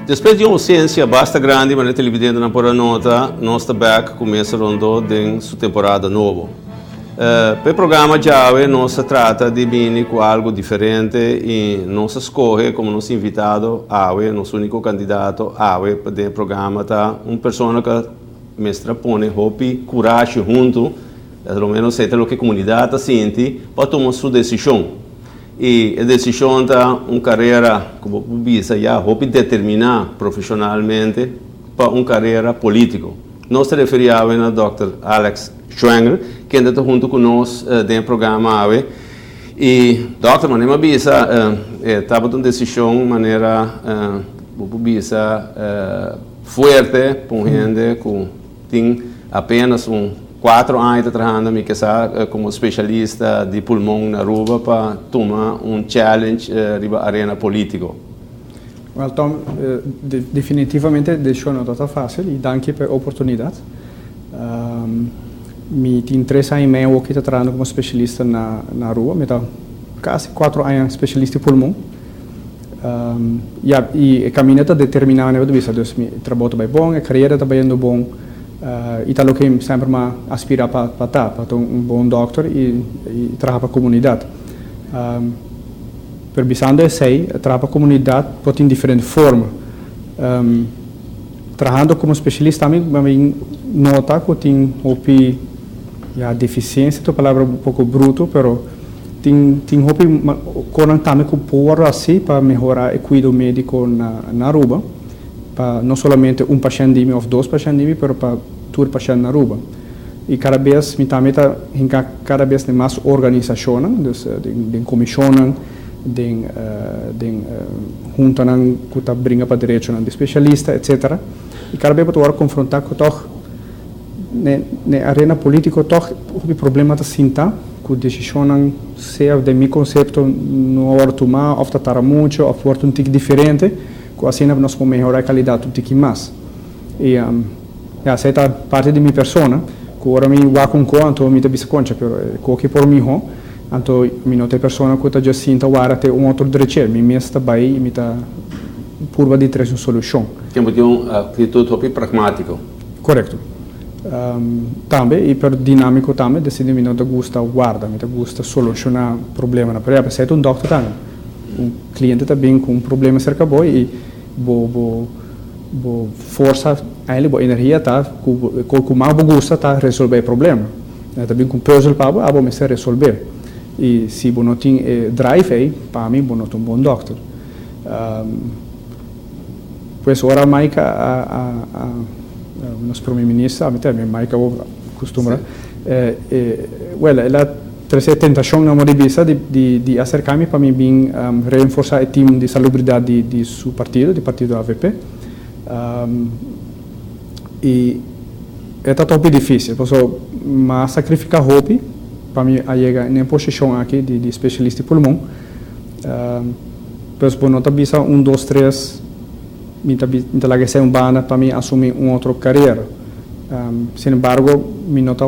Depois de uma ausência bastante grande, mas a televidente não pode notar, nossa back começa a rondar em sua temporada nova. Para o programa Jave, nós trata de vir com algo diferente e nós escolhe como nosso invitado, nosso único candidato, para o programa, tá? Uma pessoa que mestra põe hopi, coragem junto, pelo menos sei o que a comunidade sente, para tomar sua decisão. E a decisão da uma carreira, como bisa, já hopi determinar profissionalmente para uma carreira política. Nós referíamos a Dr. Alex Schwenger, que anda junto conosco no programa AVE. E, doutor, mas não bisa, estava uma decisão de maneira, forte, para gente que tem apenas 4 anos trabalhando como especialista de pulmão na Aruba para tomar challenge na arena política. Então, definitivamente deixou não está fácil e danke pela oportunidade. Me tem 3 anos e meio que trabalhando como especialista na Aruba, me dá quase 4 anos especialista em pulmão. E a caminhada determinada na vida, então, o trabalho está bom, a carreira está bem bom. E tal que sempre me aspira para ter bom doutor e trabalhar para a comunidade. Pensando assim, trabalhar para a comunidade pode ter diferente forma. Trabalhando como especialista também nota que tem a deficiência, é uma palavra um pouco bruto, mas tem também que pôr assim para melhorar o cuidado médico na Aruba. Não somente paciente ou 2 pacientes, mas para todo paciente na Aruba. E cada vez cada vez mais organizações, de comissões, de juntas que está brinca para direito de especialista, etc. E cada vez para confrontar com toch na arena política toch o problema da cinta, que decisão seja de meu conceito não hora tomar, ou tratar muito, ou for um tique diferente. Assim nós podemos melhorar a qualidade do que mais. E essa é parte de minha persona, que agora me vá com quanto me te bisconcha, mas que por mim então me não tem persona que está já sinta agora ter outro direito, me está bem e me está por de trazer uma solução. Temos uma atitude pragmática. Correto. Também e per dinâmico também, decidi me não te gusta guarda, me te gusta solucionar problema na prática, se é doutor também. Cliente também com problema cerca boa e força a ele, boa energia tá, com mais gosta tá resolver problema. Também com puzzle para abo me ser resolver. E se não tem drive aí, para mim não é um bom doctor. Pois agora Maica nosso primeiro-ministro, também Maica costuma, ela trouxe a tentação na modibisa de acercar-me para mim bem reforçar o time de salubridade de seu partido, do partido AVP. E é tão difícil, mas sacrificar hobby para mim a chegar na posição aqui de especialista em pulmão. Pois não está bisa 1, 2, 3, me lá que ser banda para mim assumir outra carreira. Sin embargo, me não está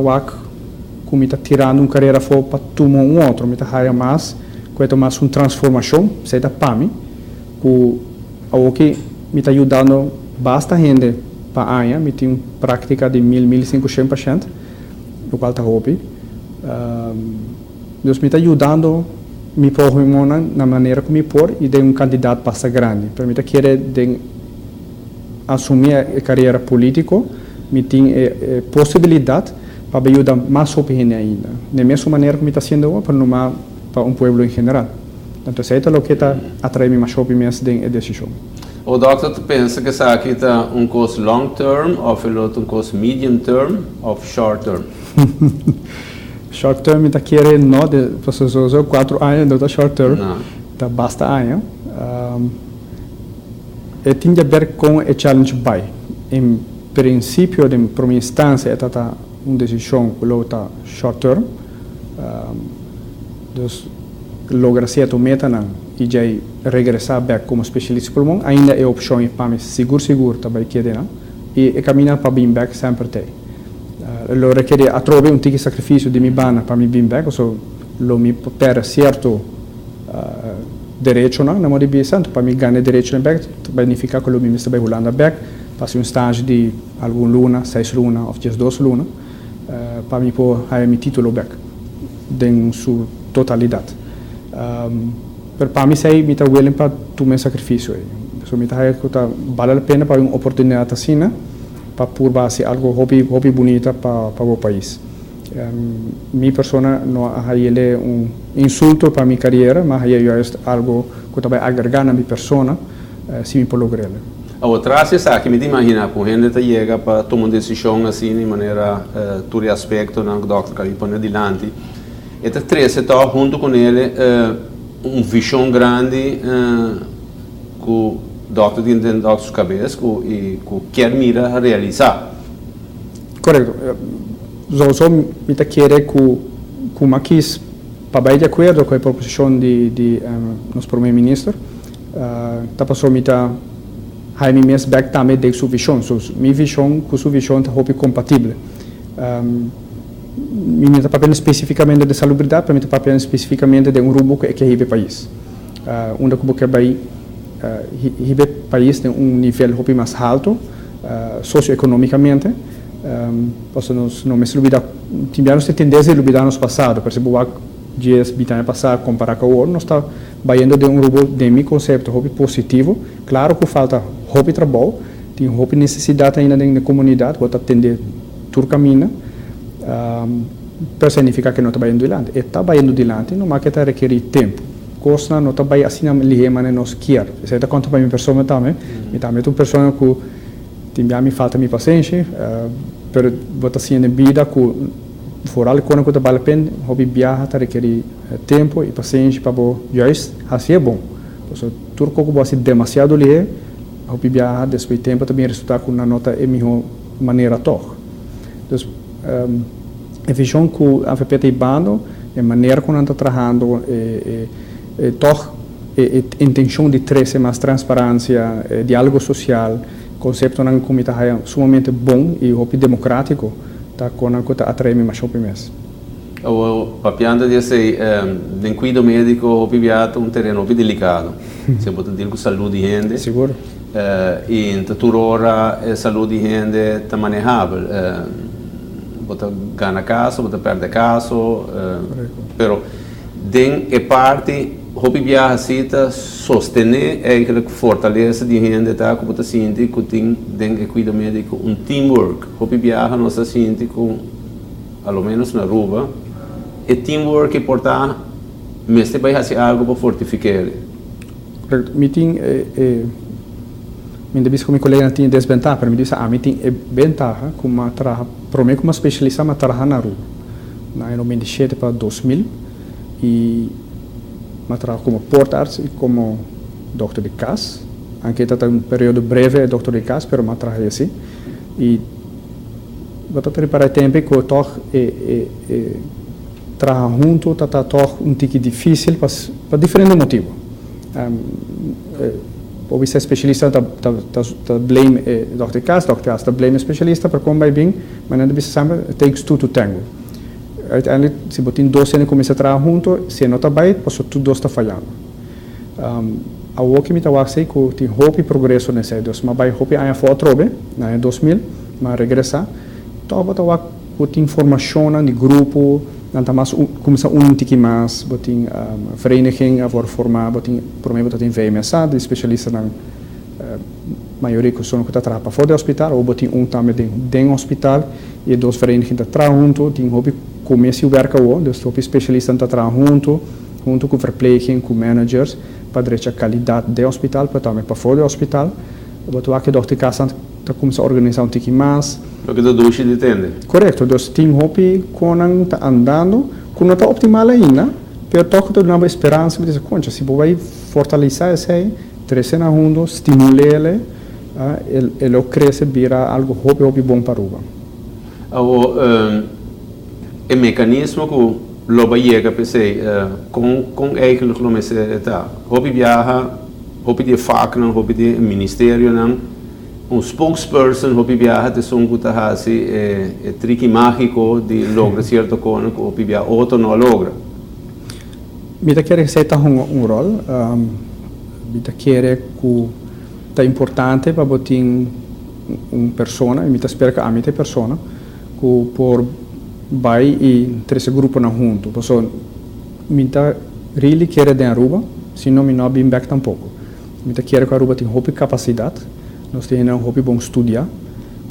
como está tirando uma carreira fora para tomar outro, me está haya mais, que é mais uma transformação, seja para mim, que me está ajudando bastante gente para a área, me tem uma prática de 1.500 pacientes, no qual está hobby. Então, me está ajudando me pôr na maneira que me pôr e de um candidato bastante grande. Para mim, querer assumir a carreira política, me tem possibilidade para ajudar mais gente ainda. Da mesma maneira que me está sendo para um povo em geral. Então, isso é o que está atraindo mais mesmo da decisão. O doutor pensa que isso aqui está curso long term, ou um curso medium term, ou short term? Short term está querendo não de pessoas 4 anos do short term, está basta anos. E tem a ver com o challenge by. Em princípio, de primeira instância, está uma decisão que está short term. Então, logra certo meta e já regressar back como especialista pulmão, ainda é opção para mim seguro também que é e caminhar para bem back sempre tem. Lo requer a trovar um tique sacrifício de minha bana para me bem back, ou lo me per certo direito na moda bisa, então para mim ganhar direito na back, vai ficar com o meu ministro vai rolando back, passei estágio de algum luna, 6 luna ou 2 luna, para mim pôr aí meu título back, em sua totalidade. Para mim sei me tá willing para tomar sacrifício aí, so me tá vale a pena para uma oportunidade assim, né? Para por base algo hobby bonita para o país. Minha persona não é insulto para minha carreira, mas é algo que vai agregar na minha persona se me pode lograr. A outra coisa que me imagina que a gente chega para tomar uma decisão assim de maneira todo aspecto na doctor que ele põe adiante. E três está junto com ele visão grande que o doctor tem dentro da sua cabeça e que quer mira realizar. Correto. Só me quer que maquis para de acordo com a proposição de nosso primeiro-ministro, tá passou me tá aí me mes back também de sua visão, minha visão com sua visão tá hope compatível. Me tá papel especificamente de salubridade, para mim tá papel especificamente de rumo que é o país. Onde que vai o país tem nível hope mais alto, socioeconomicamente. Não me olvidar, tivemos tendência a olvidar nos passado, por exemplo, dias bitana passado comparar com o outro, nós está indo de grupo de meu conceito hobby positivo, claro que falta hobby trabalho, tem hobby necessidade ainda na comunidade, vou atender todo caminho, para significar que não está indo adiante, está indo adiante, não mais que está requerir tempo, coisa não está indo assim na linha mas nós quer, isso é conta para minha pessoa também, também uma pessoa que me falta minha paciência, pero bota assim na vida que fora quando que vale a pena, hobby viaja tá requer tempo e paciência para bo juiz, assim é bom. Então tudo que você demasiado ali, hobby viaja depois tempo também resultar com uma nota é melhor maneira toch. Então a visão que a FP tem bando, a maneira como está trabalhando, toch intenção de trazer mais transparência, diálogo social, conceito na comunidade é sumamente bom e democrático, tá com a coisa atrai mais opiniões. O papiando de sei, den cuido médico opiviato terreno delicado. Se pode dizer que saúde de gente. Seguro. E em tutora a saúde de gente está manejável. Bota ganha caso, bota perde caso, pero den é parte hobby viaja cita sostener eigenlijk fortaleza de gente tá como tá sente que tem den cuidado médico teamwork hobby viaja não se sente com ao menos na rua e teamwork é portar mas vai fazer algo para fortificar meeting me disse que meu colega tinha desvantagem para me disse meeting é vantagem como trabalha promete como especialista mas trabalha na rua na 97 para 2000 e trabalho como porta-arts e como doctor de casa. Anche está um período breve doctor de casa, pero trabalho assim. E vou preparar tempo que eu trabalho junto, tá um tique difícil para diferentes motivos. Pode ser especialista tá blame doctor de casa tá blame especialista para como vai bem, mas não deve ser takes two to tango. Uiteindelijk, se você tem 2 anos começa a trabalhar junto, se não está bem, posso tudo 2 está falhando. A que me estava assim que tem hope progresso nesse ano, mas vai hope ainda for trobe, na 2000, mas regressar. Então, eu tenho informação de grupo, não tá mais começa tique mais, tem vereniging a formar, tem prometo tem VMSA, de especialista na maioria que são que está trabalhando fora do hospital, ou tem também dentro do hospital e 2 verenigingen que trabalham junto, tem hope começa a werken ook, dus op specialisten dat trabalham junto com verpleging, com managers, para dar a qualidade do hospital, para também para fora do hospital. Então, aqui do casa está começando a organizar pouquinho mais. Porque do duche de tende. Correto, então tem hopi quando está andando, quando está optimal ainda, mas toch dá uma esperança, diz, concha, se vai fortalecer isso aí, trazer na junto, estimular ele cresce, vira algo hopi bom para o o mecanismo que lo chega pensei com eigenlijk lo messe tá hobby viaja hobby de fac não hobby de ministério não spokesperson hobby viaja de som que tá assim tricky mágico de logra certo coisa que hobby viaja outro não logra Mita quer receita rol, mita quer que tá importante para botar persona, mita espera que a mita persona, que por vai e três grupo na junto, porque mita really quer de Aruba, senão me não bem back tampouco. Mita quer que Aruba tem hope capacidade, nós temos hope bom estudar,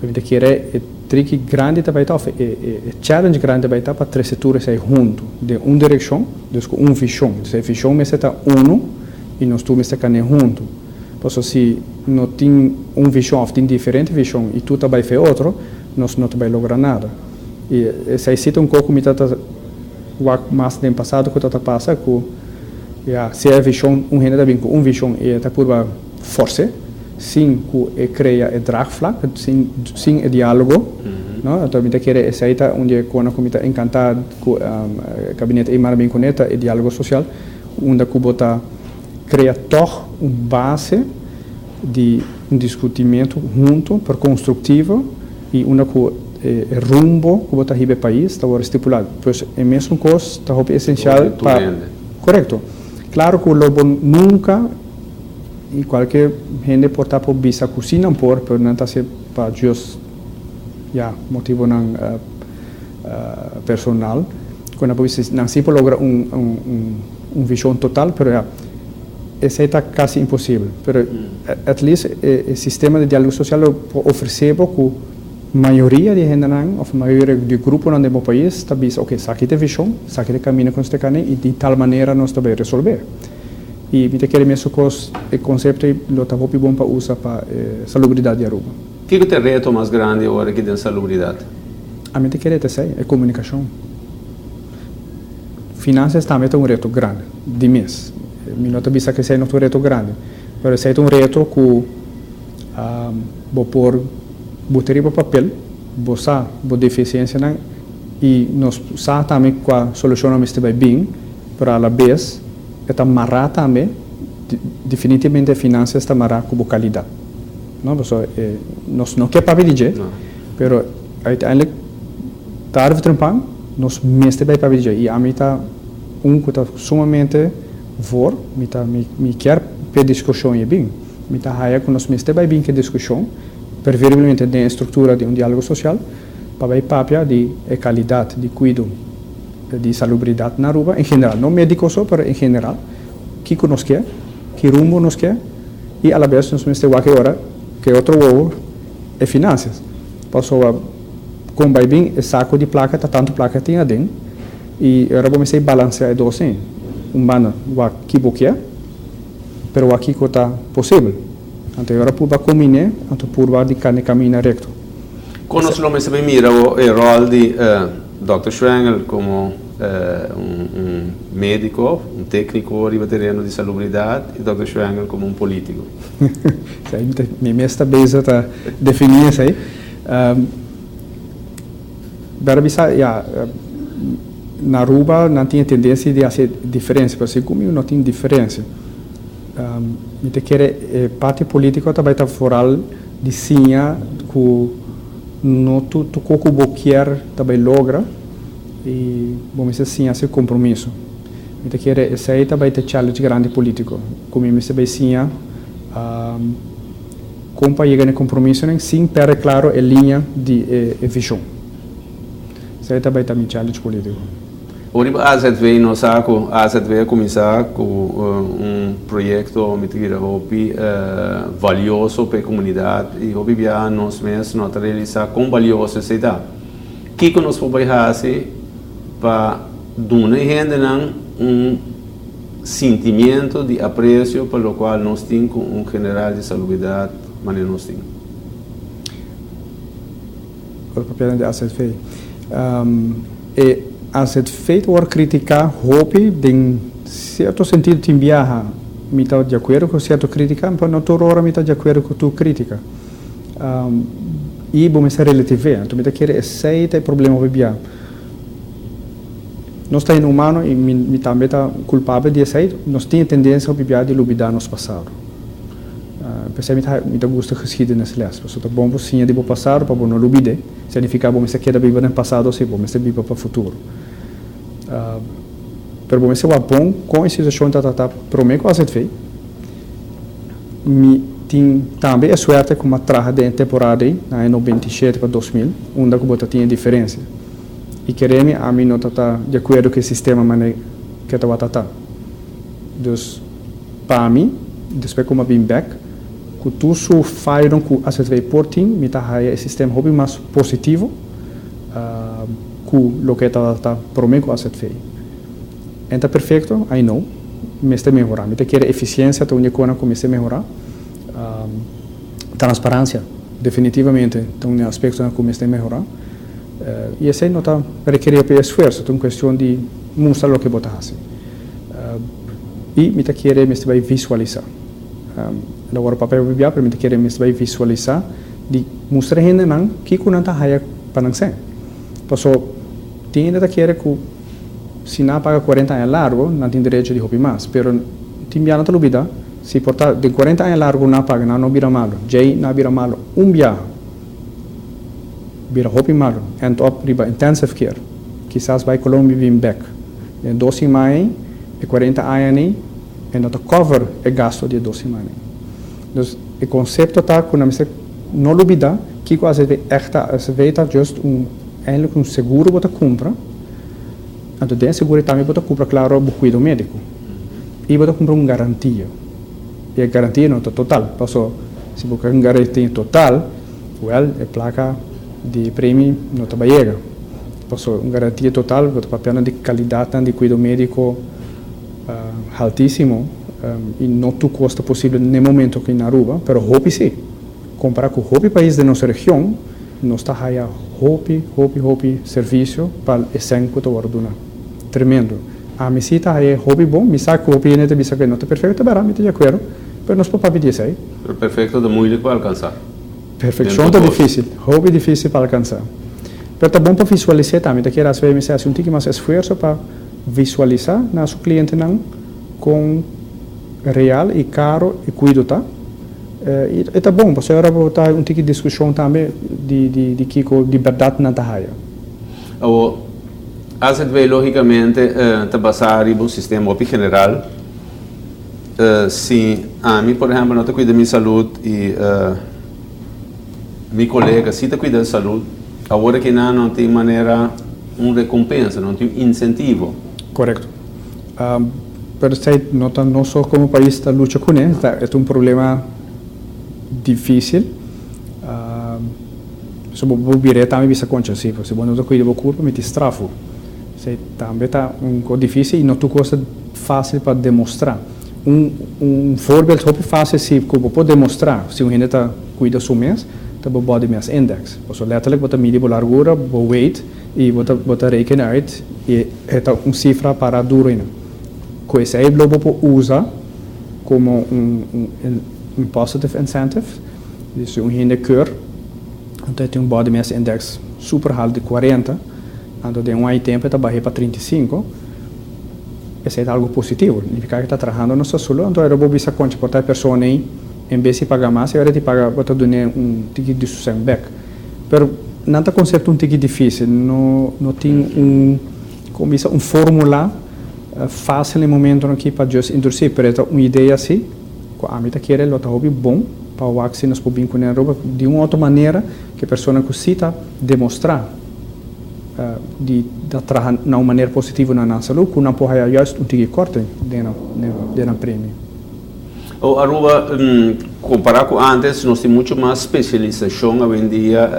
mita quer trick grande também tá, challenge grande também tá para três setores aí junto, de direção, dus visão, se visão me está e nós tu me está cane junto. Porque se não tem visão, tem diferente visão e tu também faz outro, nós não vai lograr nada. E se aí cita pouco me tá mais tempo passado que tá passa que se a visão rende também com visão e tá por força, sim que cria draagvlak, sim diálogo, não? Então me quer essa aí tá onde quando a está encantado com gabinete e bem conecta e diálogo social, onde que bota cria toch base de discutimento junto, por construtivo e onde que rumbo que bota ribe país está estipulado. Pois é mesmo coisa está essencial para correto. Claro que o lobo nunca e qualquer gente pode estar por bisa cozinha por não está se para just motivo não personal quando não se pode lograr visão total, pero essa está quase impossível. Pero at least o sistema de diálogo social oferece que maioria de gente ou maioria de grupo no meu país está bisa, ok, saque de visão, saque de caminho com este caminho e de tal maneira nós também resolver. E me quer mesmo que o conceito lo tá bom para usar para salubridade de Aruba. O que é o reto mais grande agora aqui de salubridade? A mim quer dizer é comunicação. Finanças também é um reto grande, de mês. Me não bisa que seja um reto grande, mas é um reto que vou pôr botar para papel, vou sa, vou deficiência não e nós sa também com a solução não está bem para a vez está marrada também, definitivamente a finanças está marrada com qualidade. Não, nós não quer para dizer, mas uiteindelijk tarde trampang, nós mesmo bem para dizer e a mim está que está sumamente for, me quer per discussão e bem, me está raia que nós mesmo bem que discussão, preferivelmente de estrutura de diálogo social, para bem papia de qualidade, de cuidado de salubridade na Aruba, em geral, não médico só, mas em geral, que nos quer, que rumbo nos quer, e a vez nós temos que agora, que outro ovo é finanças. Passou a, com bem, o saco de placa, tanto placa tem dentro, e agora vamos balancear dois, bana, o aqui boquia, pero aqui que está possível. Então agora por combinar, então por de caminhar reto. Quando nós vamos mira o rol de Dr. Schwengel como médico, técnico a terreno de salubridade e Dr. Schwengel como político. Me está bem para definir isso aí. Na Aruba não tinha tendência de fazer diferença, porque comigo não tem diferença. Me quer parte política também está fora de sinha que não tu coco boquear também logra e vamos dizer assim esse compromisso. Me quer esse aí também tem challenge grande político. Como me se bem sim compa chega no compromisso nem sim para claro a linha de visão. Esse aí também tem challenge político. Hoje a AZV não sabe, a AZV começar com projeto valioso para a comunidade e hoje nós mesmos nós realizar com valioso essa ideia. O que nós podemos fazer para dar gente sentimento de apreço pelo qual nós temos general de salubridade, mas nós temos? O papel de AZV. Als het feit wordt criticar, hoop in certo sentido te viaja, me está de acordo com certo crítica, mas não toda hora me está de acordo com tua crítica. E vamos relativar, então me está querer aceitar o problema de viajar. Nós estamos humanos e me também está culpável de aceitar, nós temos tendência a viajar de olvidar nosso passado. Me gusta geschiedenis les, porque é bom você de passado para não olvidar, significa bom você quer viver no passado, se bom você viver para o futuro. Pero bom, esse é bom com a situação da promessa que a gente fez. Tem também a sorte com uma traja de temporada em 97 para 2000, onde a tinha diferença. E queremos a mim não está de acordo com o sistema que está tá. Então, para mim, depois como bem back, que tu só faz com a gente por ti, me está o sistema hobby mais positivo, que o que está prometido com a gente fez. Está perfeito, I know, mas está melhorar. Me quer eficiência, está onde como me está melhorar. Transparência, definitivamente, então um aspecto que me está melhorar. E esse não está requerer esforço, é uma questão de mostrar o que você faz. E me quer me vai visualizar. Agora o papel bibliar para me quer me vai visualizar de mostrar ainda não que quando está raia para não ser. Passou tem ainda quer que se não paga 40 anos largo, não tem direito de hobby mais, pero tem biar não te lubida. Se portar de 40 anos largo não paga, não vira malo. Jay não vira malo. Biar vira hobby malo. And up riba intensive care. Quizás vai Colômbia vir back. Em 12 semanas e 40 anos e não cover o gasto de 12 semanas. Então, o conceito está com a não lubida que quase é feita just um seguro para compra. Então, tem seguro também para comprar claro o cuidado médico. E para comprar uma garantia. E a garantia não está total. Passou, se você tem uma garantia total, a placa de prêmio não está chega. Passou, uma garantia total, você está pagando de qualidade de cuidado médico altíssimo e não tu custa possível no momento que na Aruba, mas hobby sim. Comparar com o hobby país da nossa região, nós está aí hobby serviço para o senco da orduna. Tremendo. A minha cita é hobby bom, me sabe que o hobby não está perfeito, mas me de acordo, mas nós podemos pedir isso aí. O perfeito é muito para alcançar. Perfeição é difícil, hobby difícil para alcançar. Mas está bom para visualizar também, daqui às vezes me um pouquinho mais esforço para visualizar nosso cliente não com real e caro e cuido, tá? E está bom, porque agora vou estar um pouquinho de discussão também de que com liberdade na terra. A gente vê logicamente está basado no sistema general. Se a mim, por exemplo, não te cuida da minha saúde e meu colega se te cuida da saúde, agora que não tem maneira recompensa, não tem incentivo. Correto. Pero não só como país está luta com ele, é um problema difícil. Se você vir também bisa concha, se você não cuida do corpo, me te estrafo. Também está difícil e não é coisa fácil para demonstrar. Voorbeeld hobby fácil se você pode demonstrar, se o gente está cuida do mês, está o body mass index. Então, letterlijk você mede a largura, o weight e você rekena uit e é uma cifra para duro. Com isso aí, você usa como positive incentive. Se um gente quer, então tem body mass index super alto de 40, então de um tempo está baixo para 35. Isso é algo positivo, significa que está trabalhando no seu solo, então eu vou ver se conta para a pessoa em vez de pagar mais, agora te paga para dar ticket de sucesso back. Pero não é conceito ticket difícil, não tem fórmula fácil no momento aqui para just introduzir, mas é uma ideia assim, a mim está querendo o hobby bom para o axi nos pobinho com a roupa de uma outra maneira que a pessoa consiga demonstrar de trabalhar de uma maneira positiva na nossa saúde, que não pode just ticket corte de na prêmio. Aruba, comparado com antes, nós temos muito mais especialização hoje em dia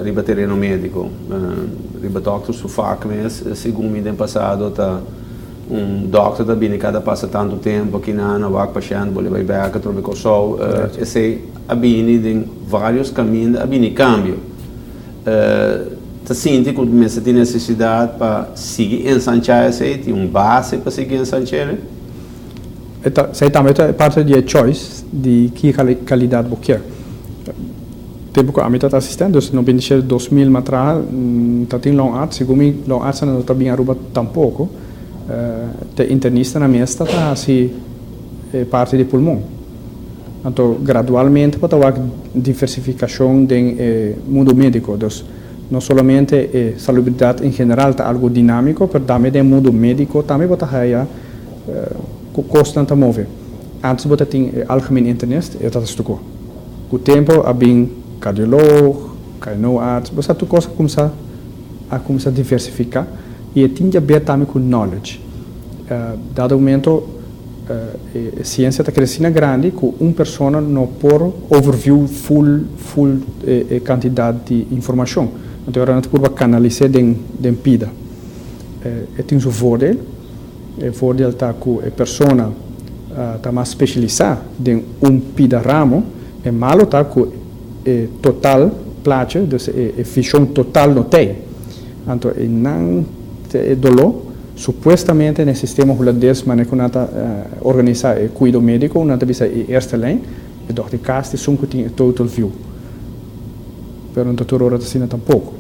no terreno médico. O doctor Sufak, segundo me ano passado, doctor da bine cada passa tanto tempo que não vai paciente, vai levar a trocar com o sol. Esse a bine tem vários caminhos, a bine cambio. Você sente que você tem necessidade para seguir ensanchar esse, tem base para seguir ensanchar? Sei também é parte de choice de que qualidade você quer. Tempo que a mim está assistindo, no 2000 atrás, está tem long art, segundo long art não está bem Aruba tampouco. Tem internista na mesa está assim parte de pulmão. Então gradualmente para ter diversificação do mundo médico, então no solamente salubridad en general está algo dinámico, pero también de mundo médico también bota haya constante mover. Antes bota tem algemeen internist, é dat stuco. Com o tempo há bem cardiólogo, cardioloarts, bota tu coisa começar a diversificar e tinha a ver também com knowledge. Dado momento a ciência está crescendo grande, com uma pessoa não pode overview full quantidade de informação. Então, agora não pode canalizar den pida. Tem seu voordeel. O voordeel está com a pessoa está mais especializada em pida ramo, e malo está com total plaatje, dus a visão total não tem. Então, não é dolor. Supostamente no sistema holandês, mas não está organizado o cuidado médico, não está vista a eerste lijn, e door de kaast is soms een total view. Pero não está hora assim tampouco.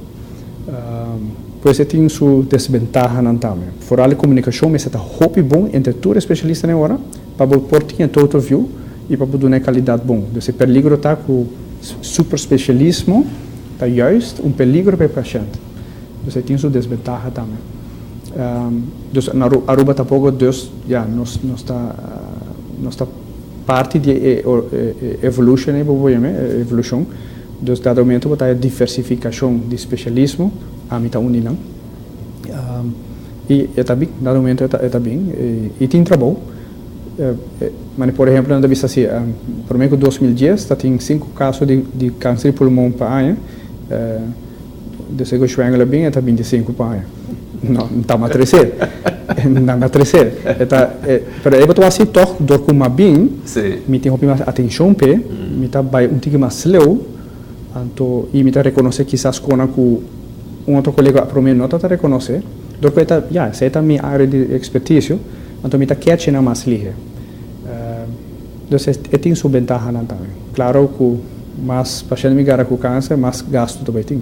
Pois tem sua desvantagem também. Vooral a comunicação, mas está muito bom entre todos os especialistas na hora, para poder ter total view e para poder ter qualidade bom. Dus o peligro está com super especialismo, está juist peligro para o paciente. Dus tem sua desvantagem também. Dus Aruba tampouco não está parte de evolução, dus dado momento botar a diversificação de especialismo a mim está unindo e está bem, dado momento está bem e tem trabalho, mas por exemplo não vista assim, por exemplo 2010 está tem 5 casos de câncer de pulmão para ano, de segundo Schwengler bem está 25 para ano. Não está a crescer. Não está a crescer. Mas eu estou assim, door como bem, me tem mais atenção, me está pouquinho mais leu, então, e me está reconhecer quizás com outro colega, para mim, não está a reconhecer. Porque essa é a minha área de expertise, então me está quietinha mais ligeira. Então, tem sua vantagem também. Claro que mais paciente me gara com câncer, mais gasto também tem.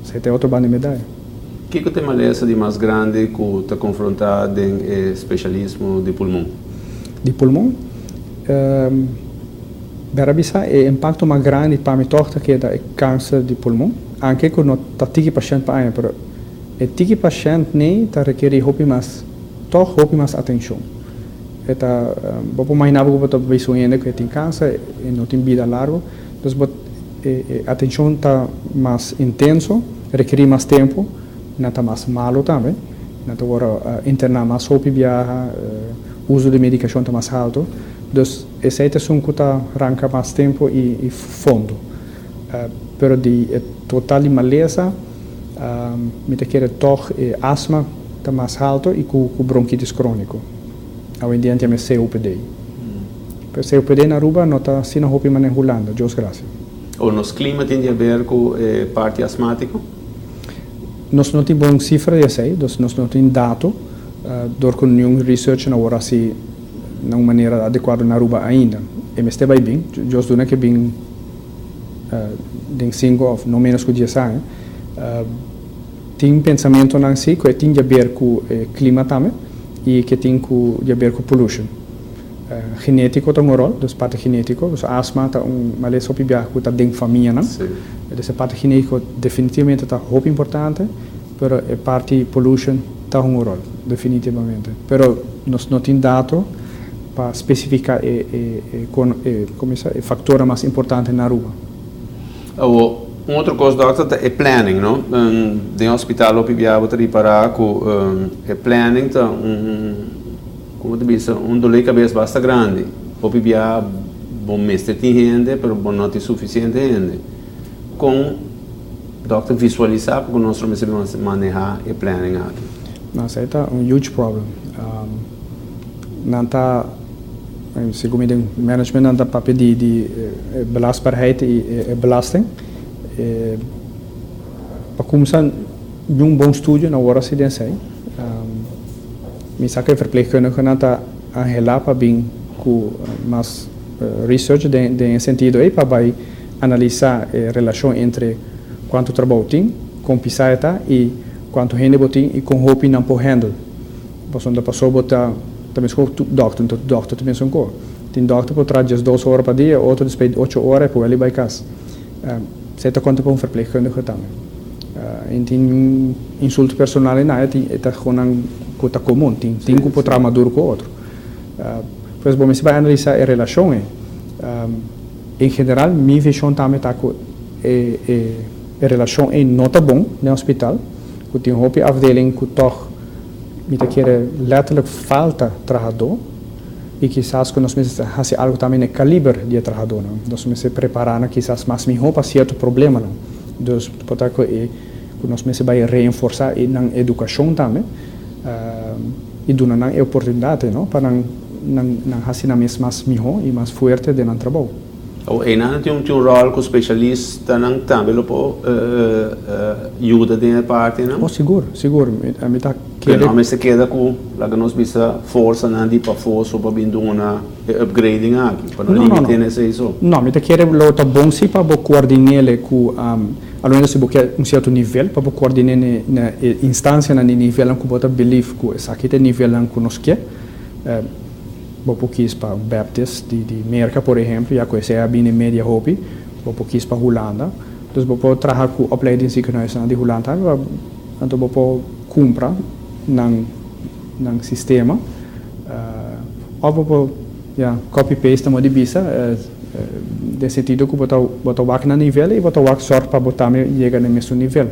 Essa é outra banda de medalha. O que tem maleza de mais grande que está confrontado em especialismo de pulmão? De pulmão? Berabisa é impacto mais grande para mim torta que é câncer de pulmão. Anche que não está tiki paciente para aí, mas é tiki paciente nem está requer mais atenção. Eta vou imaginar que você vai sonhando que tem câncer e não tem vida larga, então a atenção está mais intenso, requer mais tempo. Não está mais malo também, não está agora internar mais rápido, uso de medicação está mais alto, então essa é a situação que está arranca mais tempo e fundo. Pero de total de maleza, me quer toch asma está mais alto e com bronquitis crônico. Ao em diante é COPD. Pero COPD na Aruba não está assim na roupa mas na Holanda, Deus graças. Ou nos clima tem a ver com parte asmático? Nós não temos uma cifra de sei, nós não temos dados, door com nenhum research na hora assim, de uma maneira adequada na Aruba ainda. E me está bem, just do que bem, de 5 ou não menos que 10 anos, tem pensamento não sei que tem a ver com clima também e que tem a ver com pollution. Genético tem um rol, dus parte genético, dus asma está maleza opibia que está dentro da família, não? Essa parte genética definitivamente está muito importante, mas a parte pollution está um rol, definitivamente. Mas nós não temos dados para especificar o fator mais importante na Aruba. Outra coisa, doutor, é planning, não? De hospital opibia para reparar que planning está como te disse, dor de cabeça bastante grande. Opibia bom mestre tem gente, mas não tem suficiente gente. Com doctor visualizar, porque nós precisamos manejar e planning aqui. Nossa, é huge problem. Não está, segundo o management, não está para pedir de belastbaarheid e belasting. Para começar, bom estúdio na hora se densei. Me sabe que verpleegkundige não está a relar para bem com mais research de sentido aí para analisar a relação entre quanto trabalho tem com pisaeta e quanto gente tem e com roupa não por handle. Passando passou botar também com doctor também são co. Tem doctor por trazer 2 horas para dia, outro depois 8 horas para ele vai casa. Certo quanto para verpleegkundige também. En tem insulto personal na é gewoon een coisa comum, tem que botar maduro com outro. Pois bom, se vai analisar a relação em geral, minha visão também está com a relação é nota bom no hospital, que tem uma afdeling que toch me quer letterlijk falta trabalhador e quizás que nós fazemos algo também no calibre de trabalhador, não? Nós se preparando quizás mais melhor para certo problema, não? Dus portanto que nós vai reforçar na educação também e dar uma oportunidade, não? Para não fazer mais melhor e mais forte de nosso trabalho. O ena tem um rol com especialista não também lo pode ajuda de parte, não? Oh, seguro. A mim tá que não se queda com lá que nós bisa força não de para força para vir uma upgrading aqui, para não ter isso. Não, me tá querendo lo tá bom se para coordenar com além se porque certo nível para coordenar na instância na nível que bota belief que essa aqui tem nível que nós quer vou quis para Baptist de América, por exemplo, já conhece a bem média hobby, vou quis para Holanda, então vou trabalhar com opleiding ziekenhuizen de Holanda, então vou comprar nang sistema, ou vou copy paste mo de bisa, de sentido que botar o na nível e botar o sorte para botar me chegar no mesmo nível.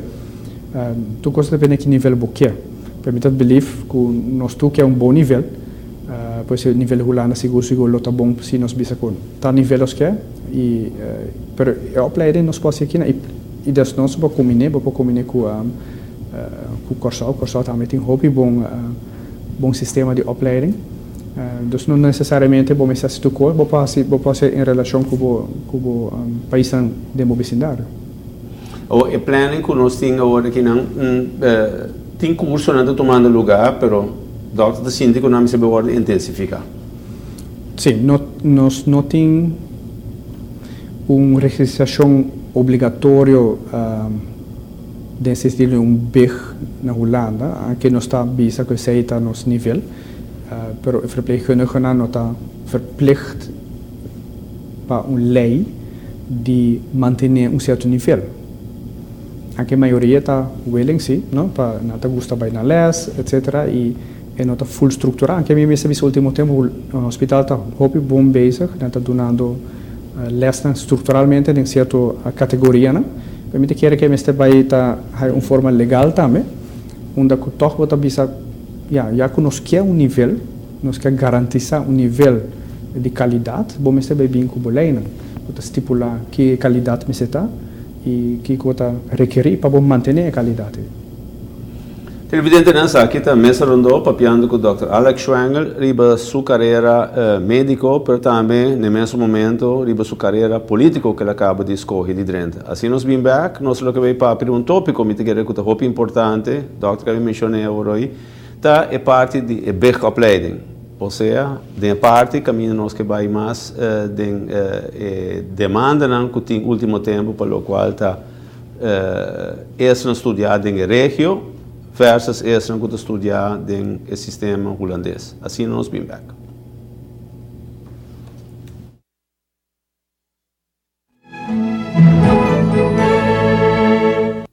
Tu gosta de que nível você quer? Permite believe que nós tu que é bom nível. Pois o nível Holanda seguro lo tá bom se nós bisa com tá nível os que e pero a opleiding nós pode aqui e das nós vou combinar com o Corsal também tem hobby bom sistema de opleiding dus não necessariamente vou me se tu cor vou passar em relação com o país de meu vecindário. O planning que nós temos agora que não tem curso não tomando lugar, pero Doctor síndico não se pode intensificar. Sim, nós não temos uma registração obrigatória desse estilo BIG na Holanda, que nós está bisa que sei está nos nível, pero o verpleegkundige não está verplicht para uma lei de manter certo nível. A maioria está willing, sim, não, para não te gusta bem na les, etc. E não está full estruturado. Anche a mim, nesse último tempo, o hospital está bom bezig, está dando lesson estruturalmente em certa categoria. Permite que a gente vai estar em forma legal também, onde que toch bota bisa, já que nós quer nível, nós quer garantizar nível de qualidade, bom mestre vai bem com o lei, bota estipular que qualidade me está e que bota requerir para manter a qualidade. Televidente nessa aqui está mesa rondou papiando com o Dr. Alex Schwengel riba sua carreira médico, mas também no mesmo momento riba sua carreira político que ele acaba de escolher de dentro. Assim nós vim back, nós lo que vai para um tópico que é muito importante, Dr. que eu mencionei agora, tá é parte de big opleiding, ou seja, de parte caminho nós que vai mais de demanda não que tem último tempo para o qual tá estudado em regio versus esse não que estudar no sistema holandês. Assim nós vim back.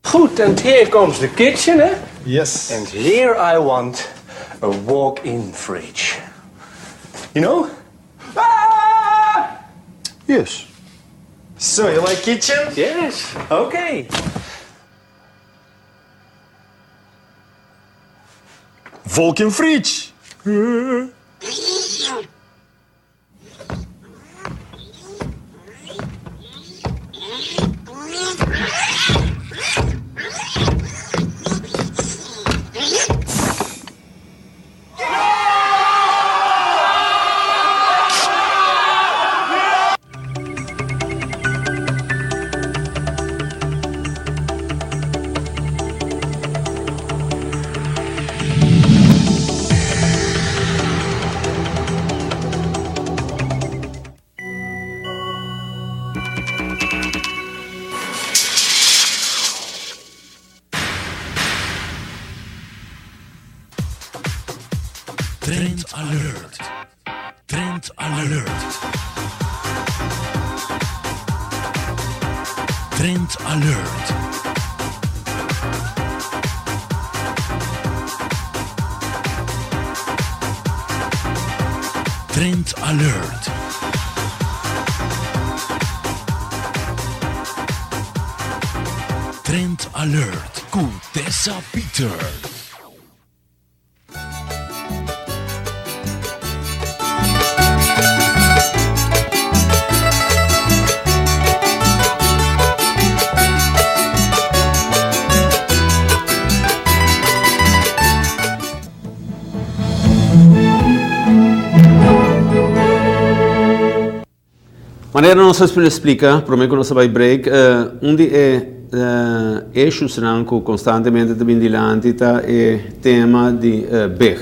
Goed, and here comes the kitchen, eh? Yes. And here I want a walk-in fridge. You know? Ah! Yes. So, you like kitchen? Yes, okay. Walk-in fridge. Trend alert. Trend alert. Trend alert. Trend Alert. Trend Alert com Tessa Peter. Maneira não se explica, para mim que não se vai break, onde eixos ranco constantemente também dilante tá tema de beg,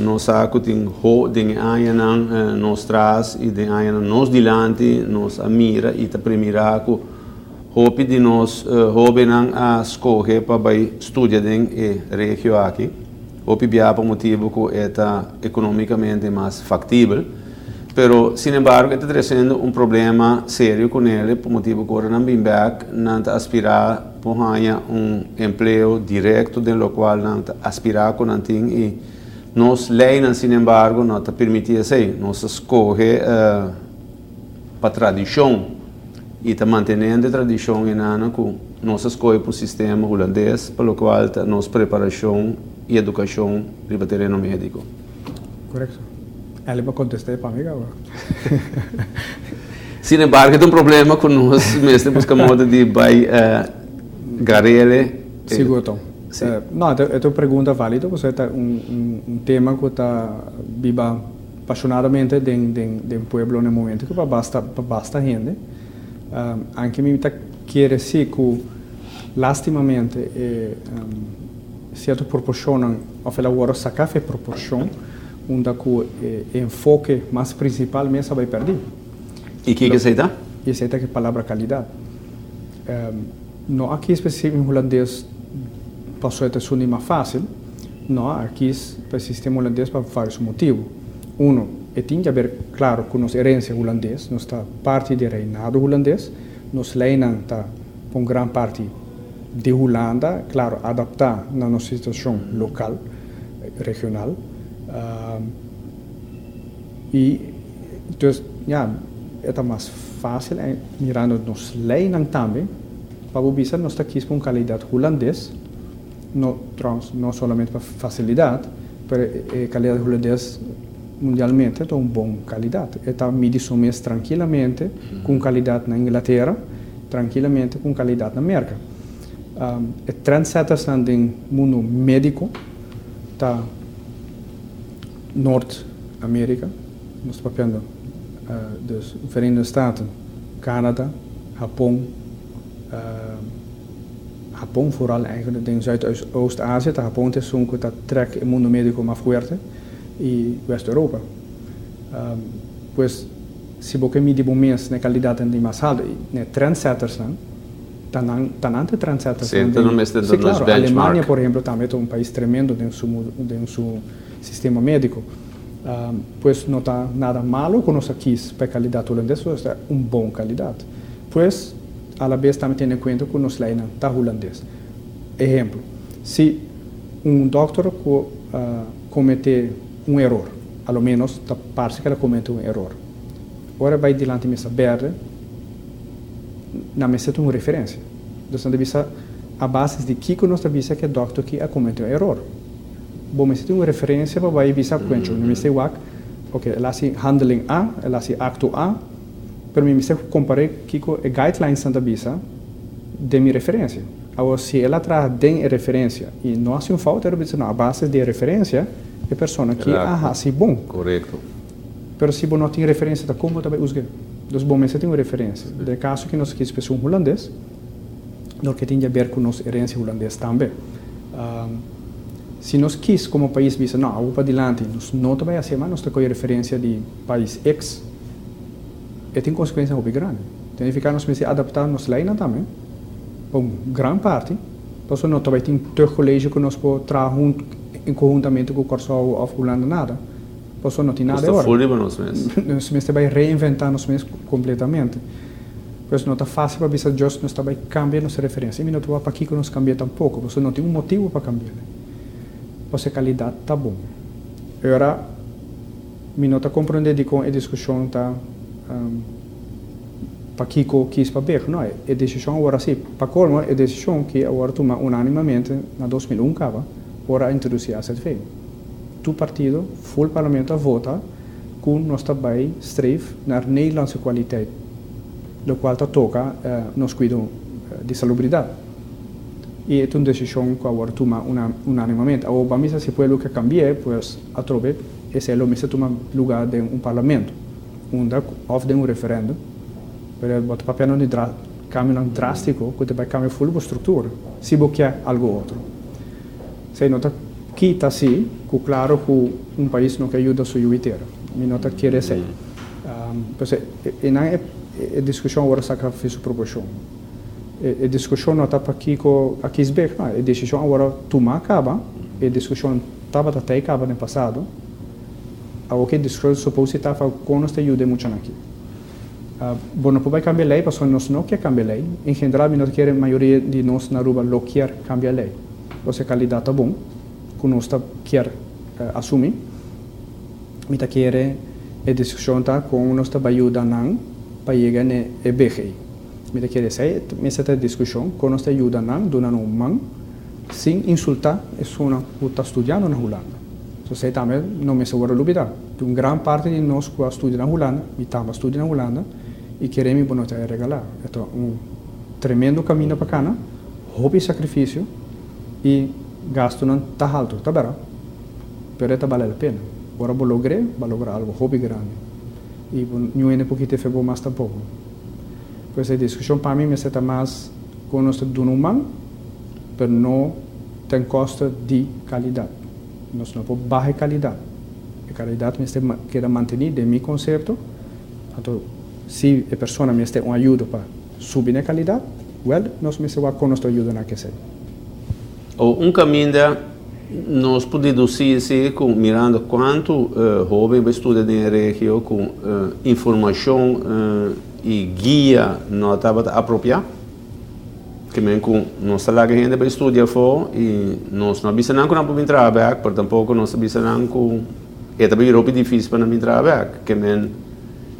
nós saco tem ho tem ayanang nós traz e tem ayanang nós dilante nós amira e tá primiraco hope de nós hobenang a escolher para vai estudar em regio aqui, hope bia por motivo que é economicamente mais factível. Pero, sin embargo, está trazendo problema sério com ele, por motivo que não vem back, não aspirar por ganhar emprego direto, do qual não aspirar com não tem e nós leis, sin embargo, não permitir assim, nós escolhe para tradição e está mantendo a tradição em ano que nós escolhe para o sistema holandês, pelo qual nossa preparação e educação para o terreno médico. Correto. Ele vai contestar para mim agora. Sin embargo, tem problema com nós, mesmo busca modo de vai garele. Seguro. Não, é uma pergunta válida, você é tema que está viva apaixonadamente do povo no momento que basta gente. Anche me quer dizer que lastimamente certa proporção, ou ela agora sacar a proporção onde o enfoque mais principal mesmo vai perder. E o que você está? Essa é a palavra qualidade. Não aqui específico em holandês passou a ser mais fácil, não aqui para o sistema holandês para vários motivos. Tem que ver claro que nossa herência holandesa, nossa parte do reinado holandês, nos leina está com grande parte de Holanda, claro, adaptar na nossa situação local, regional. E então, é mais fácil mirando nos leis também para o bisa nós aqui com qualidade holandesa, não somente para facilidade, mas qualidade holandesa mundialmente é uma boa qualidade. Está medido mais tranquilamente com qualidade na Inglaterra, tranquilamente com qualidade na América. Trendsetters no mundo médico está Noord-Amerika, nós estamos vendo dos Verenigde Staten, Canada, Japão, Japão vooral eigenlijk, in Zuidoost-Azië, Japão tem zo'n dat trek in mundo médico mais forte e West-Europa. Pois, se você medir bom mês na qualidade de mais alta, né trendsetters tanante trendsetters. Sim, não me estendo nos benchmark. A Alemanha, por exemplo, também é um país tremendo em seu sistema médico. Pois não está nada malo com nossa quis para a qualidade holandesa, é uma boa qualidade. Pois, a la vez também tem em conta que nos leina da holandesa. Exemplo, se doutor comete erro, ao menos da parte que ela comete erro, agora vai diante de mesa verde, na mesa tem uma referência. Então, devia a base de que nós devia que o doutor que comete erro. Bom, mas tem uma referência para vai visar quanto, não me sei o ok, ela se handling A, ela se acto A, para mim me sei comparar que com a guidelines da visa de minha referência. Agora, se ela traz de referência e não há falta, ela diz não, a base de referência é a pessoa que se bom. Correto. Mas se não tem referência, tá como também usar? Então, bom, mas tem uma referência. No caso que nós quis pessoa holandês, não que tem a ver com nossa herência holandesa também. Se nós quis como país dizer, não, vamos para adiante, nós não vai assim, mas nós temos referência de país X, e tem consequência muito grande. Tem que nós precisamos adaptar nossa lei também, para uma grande parte, porque nós também temos dois colégios que nós podemos trabalhar em conjuntamente com o curso of Holanda nada. Porque não tem nada agora. Nós precisamos reinventar nós mesmos completamente. Pois não está fácil para ver just nós também cambiar nossa referência. E não estou para aqui que nós cambiar tampouco, porque não tem motivo para cambiar. Porque a qualidade está bom. Agora, não está compreendendo com a discussão tá para Kiko quis para ver, não é? A decisão agora sim, para colmo, a decisão que agora toma unanimamente na 2001 cava, ora introduzir a CFV. Tu partido, full parlamento vota com nós também streef naar Nederlandse kwaliteit, do qual toca nos cuidam de salubridade. E é uma decisão que agora toma unanimamente. A Obama se pode cambiar, pois a trobe esse é o mesmo toma lugar de parlamento, ou de referendo. Pero bota papel não cambio drástico, que vai cambiar full a estrutura. Se você quer algo outro. Se nota que está assim, que claro que país não quer ajuda a sua inteira. Me nota que é assim. Pois e não é discussão agora saca fez a proporção. A discussão não está para aqui esbek, não. A decisão agora toma acaba. A discussão estava até acaba no passado. A que discussão supõe estar com nós te ajuda muito aqui. Bom, não pode cambiar a lei, porque nós não queremos cambiar a lei. Em geral, nós queremos a maioria de nós na Aruba não quer cambiar a lei. Você candidato bom, que nós quer assumir, mas quer a discussão com nós vai ajudar para chegar na BGI. Mas quer dizer, essa discussão com nós ajuda dando mão, sem insultar a pessoa que está estudando na Holanda. Você também não me segura dúvida. Uma grande parte de nós que estuda na Holanda, e estamos estudando na Holanda, e queremos bonotar regalar. Então, tremendo caminho para cá, hobby sacrifício e gasto não está alto, tá bem? Pero está vale a pena. Agora vou lograr algo hobby grande. E não é porque te fez mais tampouco. Pois a discussão para mim está mais com nós do humano, mas não tem custo de qualidade. Nós não podemos baixar qualidade. A qualidade me quer manter de meu conceito. Então, se a pessoa me tem uma ajuda para subir a qualidade, nós me vai com nossa ajuda na que seja. Caminho nós podemos dizer com mirando quanto jovem vai estudar na região com informação e guia não estava apropriada. Que men com nossa larga gente vai estudar fora e nós não bisa não com não trabalhar, por tampouco nós bisa não com é também muito difícil para não trabalhar, que men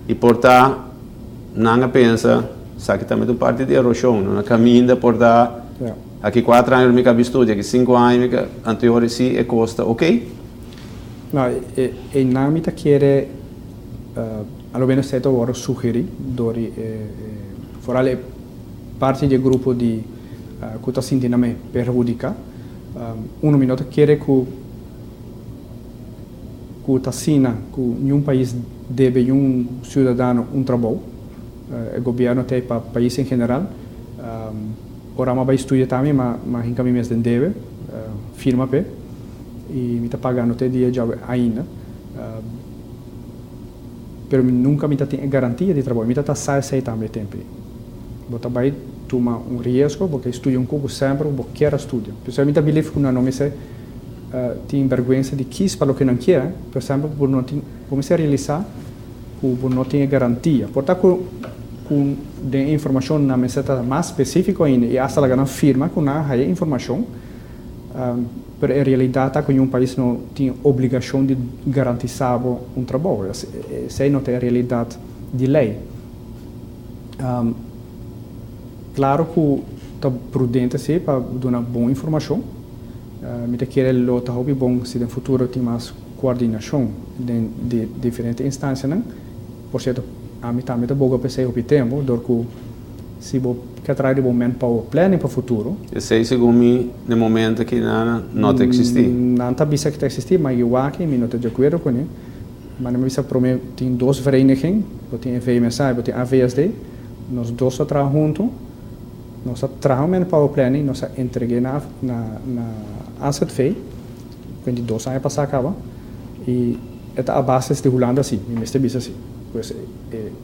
e portar não pensa, sabe também do parte de erosão, não caminha portar aqui 4 anos me cabe estudar, aqui 5 anos me anterior sim é custa, ok? Não, e não me quer allo menos certo agora sugerir dori fora parte do grupo de que está sentindo me perjudicar. Minuto quer que está assina que nenhum país deve cidadão trabalho. O governo tem para o país em geral. Ora vai estudar também, mas em caminho mesmo deve firma pe e me está pagando até dia já ainda. Pero nunca me tem garantia de trabalho. Me está sai também tempo. Você vai tomar risco, porque estuda pouco sempre, porque quer estudar. Pessoalmente, eu believe que não me sei tem vergonha de quis para o que não quer, por exemplo, por não começar a realizar, por não ter garantia. Portanto, com de informação na meseta mais específica ainda, e hasta lá firma com a informação, mas em realidade, com país não tem obrigação de garantizar trabalho. Essa não é a realidade de lei. Claro que está prudente assim, para dar boa informação. Me quer lutar hobby bom se no futuro tem mais coordenação de diferentes instâncias, né? Por certo, a mim também é boa pensar o tempo, porque se você quer trazer bom manpower planning para o futuro. Eu sei segundo mim no momento que não existe. Não está bisa que existe, mas eu aqui me não estou de acordo com ele. Mas não bisa para mim tem 2 verenigingen, tem a VMSA, tem a VSD, nós dois trabalhamos juntos. Nós trabalhamos para o planning, nós entregamos na asset fee, quando 2 anos passaram acaba, e é a base de Holanda assim, me está bisa assim. Pois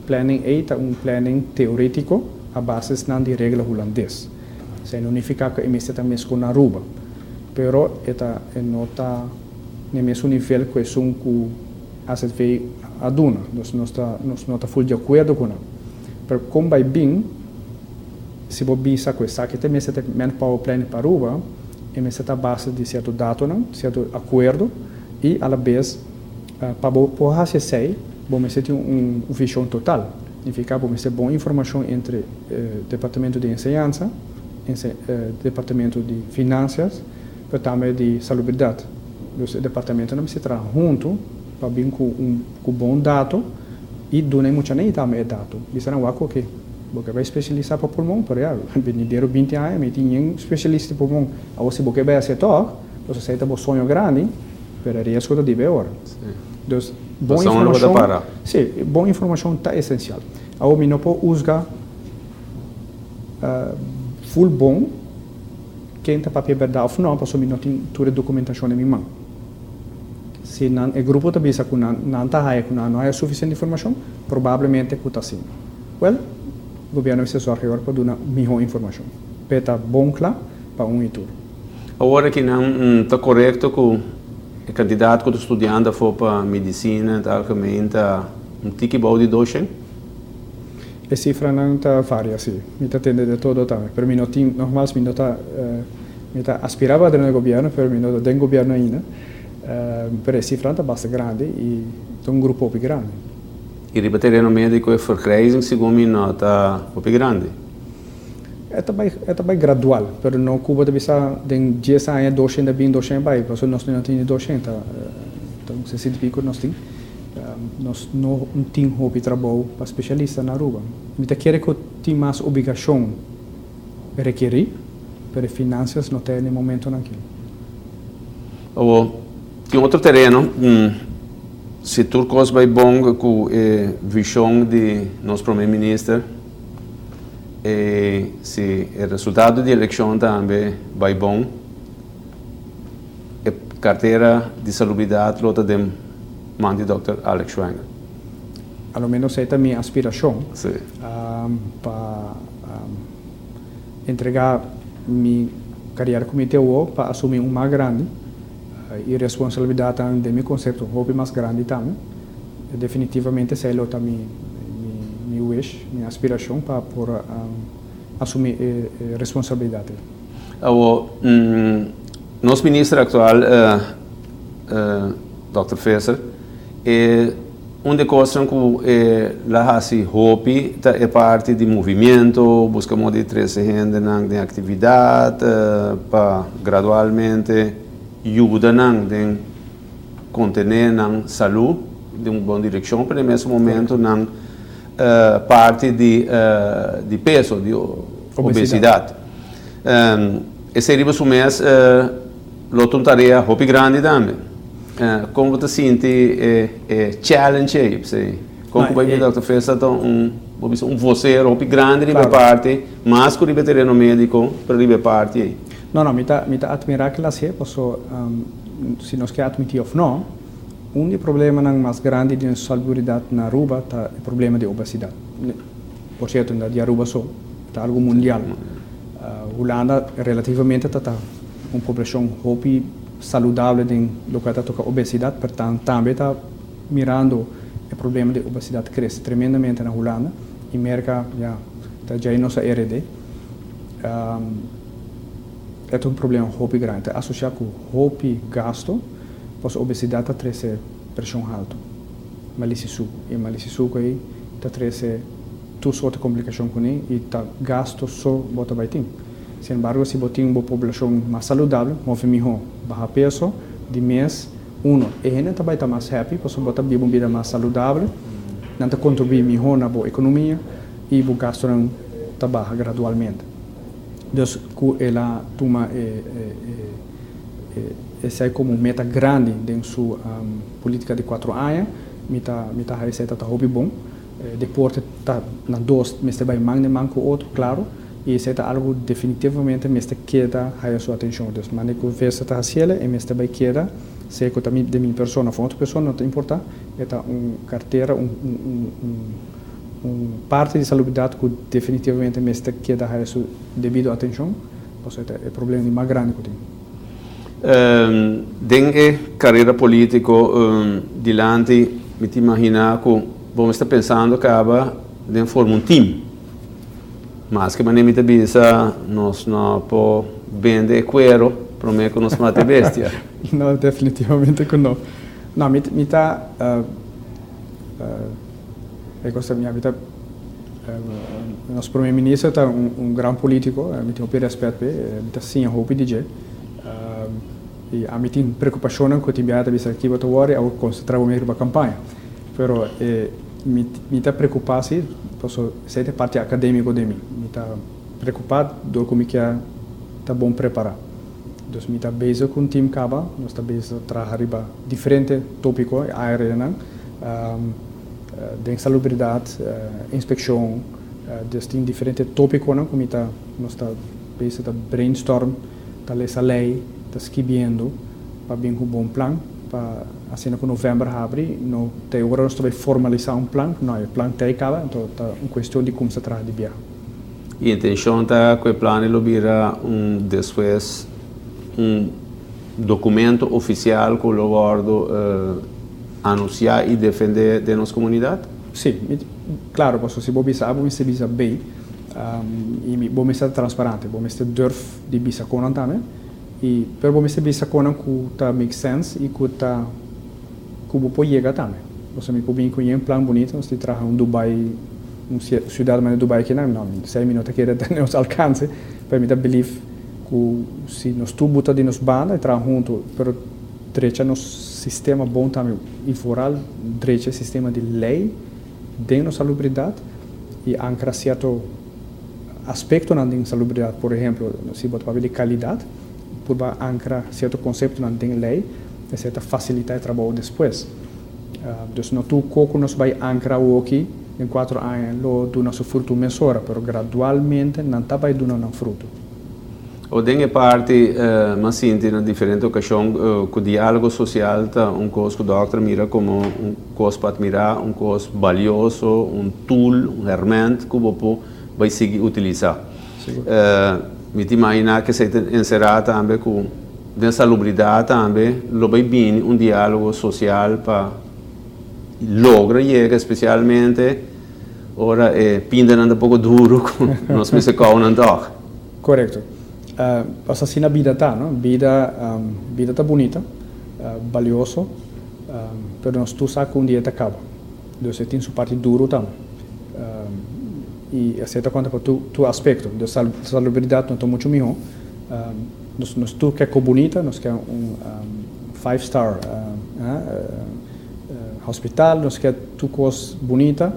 planning é planning teórico, a base não de regra holandês. Se não significa que me está mesmo com Aruba, pero é nota no mesmo nível que são que asset fee aduna, nós não está full de acordo com ela. Pero como vai bem se você bisa com essa que também se tem manpower planning para Aruba, e me está base de certo dado, certo acordo e à vez para por fazer sei, vamos ter uma visão total. Significa vamos ter boa informação entre departamento de ensinança, departamento de finanças, mas também de salubridade. Os departamentos não se trabalham junto para vir com bom dado e donem muita nem também dado. Isso não é algo que porque vai especializar para pulmão, por exemplo. Venderam 20 anos, mas tinha um especialista de pulmão. Agora, se você vai acertar, você sai de sonho grande, para risco de viver agora. Então, boa informação, sim, boa informação está essencial. Agora, eu não posso usar full bom, quem está para verdade ou não, porque eu não tenho toda a documentação na minha mão. Se o grupo está pensando que não há suficiente informação, provavelmente é que assim. Well, o governo se sorge agora para dar melhor informação. Para estar bom claro para e tudo. Agora que não está correto que o candidato que o estudante for para medicina, algemamente, tique bom de docente? A cifra não está varia, sim. Me está atendendo de todo também. Para mim não tem, normalmente me está aspirava dentro do governo, para mim não está dentro do governo ainda. Pero a cifra está bastante grande e é um grupo bem grande. E o bateriano médico é vergrijzing, segundo mim, não está bem grande? É também gradual, mas no Cuba deve ser de 10 anos, 200, 200 vai, porque nós não temos 200. Então, se significa que nós não temos hobby trabalho para especialista na Aruba. Mas quer que tem mais obrigação a requerir, para finanças não tem no momento naquilo. Tem outro terreno, se tudo coisa vai bom com a visão de nosso primeiro-ministro, e se o resultado da eleição também vai bom, a carteira de salubridade lota de mão de Dr. Alex Schwanger. Ao menos essa é a minha aspiração para entregar minha carreira como TO para assumir mais grande e responsabilidade de meu conceito hobby mais grande também. Definitivamente essa é a minha wish, minha aspiração para assumir responsabilidade. Nosso ministro atual, Dr. Fesser, uma coisa que lá se hobby é parte do movimento, buscamos de trazer gente na atividade para gradualmente ajuda a conter na saúde de uma boa direção, para nesse momento na parte de peso, de obesidade. Esse seria o mês uma tarefa hobby grande também. Como você sente challenge aí? Como vai ver, Dr. Festa, você hobby grande de parte, mas com o terreno médico para a parte aí. Não, me está admirar que las porque se nós queremos admitir ou não, dos problemas mais grandes de salubridade na Aruba é o problema de obesidade. Por certo, na Aruba só, é algo mundial. Holanda relativamente está uma população hobby saudável no que toca obesidade, portanto também está mirando o problema de obesidade cresce tremendamente na Holanda e América já em nossa RD. É um problema hobby grande, associado com hobby gasto, pois a obesidade traz pressão alta, malícia aí traz todas outras complicações com ele e gasto só bota vai ter. Sin embargo, se você tem uma população mais saudável, move melhor, baixa peso, de mês, a gente também está mais happy, porque você vive uma vida mais saudável, não contribui melhor na boa economia e o gasto não está baixa gradualmente. Então, ela toma essa é como meta grande em sua política de 4 anos, meta receita está hobby bom, depois está na 2, mas vai mais com outro, claro. E isso é algo definitivamente que queda a sua atenção. Então, mas que você está fazendo e me também queda, se que também de minha pessoa, para outra pessoa não importa, é uma carteira, parte de salubridade que definitivamente me queda a sua devida atenção, pois é o problema mais grande que tenho. Dentro da carreira política, dilante, me imagino que vamos estar pensando que acaba de formar time. Mas que maneira de bisa nós não podemos vender cuero para mim que nós mate bestia. Não, definitivamente que não. Não, mita é coisa minha vida. Nosso primeiro-ministro é um grande político, me tem um respeito, me tem sim a roupa DJ. E a mim tem preocupação com o time da bisa aqui para o ao concentrar o meio da campanha. Pero me tá preocupado se posso ser parte acadêmica de mim. Me tá preocupado do como que tá bom preparar. Então me tá bem com o time caba, nós tá bem trabalhar riba diferente tópico área não. De salubridade, inspeção, tem diferente tópico não como tá nós tá bem tá brainstorm, tá lesa lei, tá escrevendo para bem com um bom plano. Para assim que novembro abre, não tem agora nós vai formalizar um plano, não é plano tem acaba, então tá uma questão de como se trata de viajar. E a intenção tá que o plano lo vira depois documento oficial que o governo anunciar e defender de nossa comunidade? Sim, claro, posso se você bisa bem e vou ser transparente, vou ser durf de bisa com também. E per bom se bisa com que tá make sense e que tá como pode chegar também. Você me pode com um plano bonito, nós trabalhamos em Dubai, cidade de Dubai que não, 6 minutos que é nosso alcance, para mim believe que se nós tu bota de nos banda e trabalhamos junto, pero trecha nosso sistema bom também e foral trecha sistema de lei de nossa salubridade e ancra certo aspecto na salubridade, por exemplo, se bota para de qualidade por ancrar certo conceito na lei, é certa facilitar o trabalho depois. Então, não tu coco nos vai ancrar o aqui em 4 anos, lo do nosso fruto mensura, mas gradualmente não tá vai do nosso fruto. O dengue parte, mas sim, na diferente ocasião, que o diálogo social tá coisa que o doutor mira como coisa para admirar, coisa valioso, tool, ferramenta que o povo vai seguir utilizar. Me imagina que se encerrar também com a salubridade também, lo vai bem diálogo social para lograr chegar especialmente ora pinda um pouco duro com nós me se não dá. Correto. Assim a vida tá, não? Vida tá bonita, valioso, pero nós tu sabe que dia tá acaba. Então você tem sua parte duro também. E aceita conta para tu aspecto de salubridade não está muito melhor. Nós tu quer que bonita, nós quer 5-star hospital, nós quer tu coisa bonita,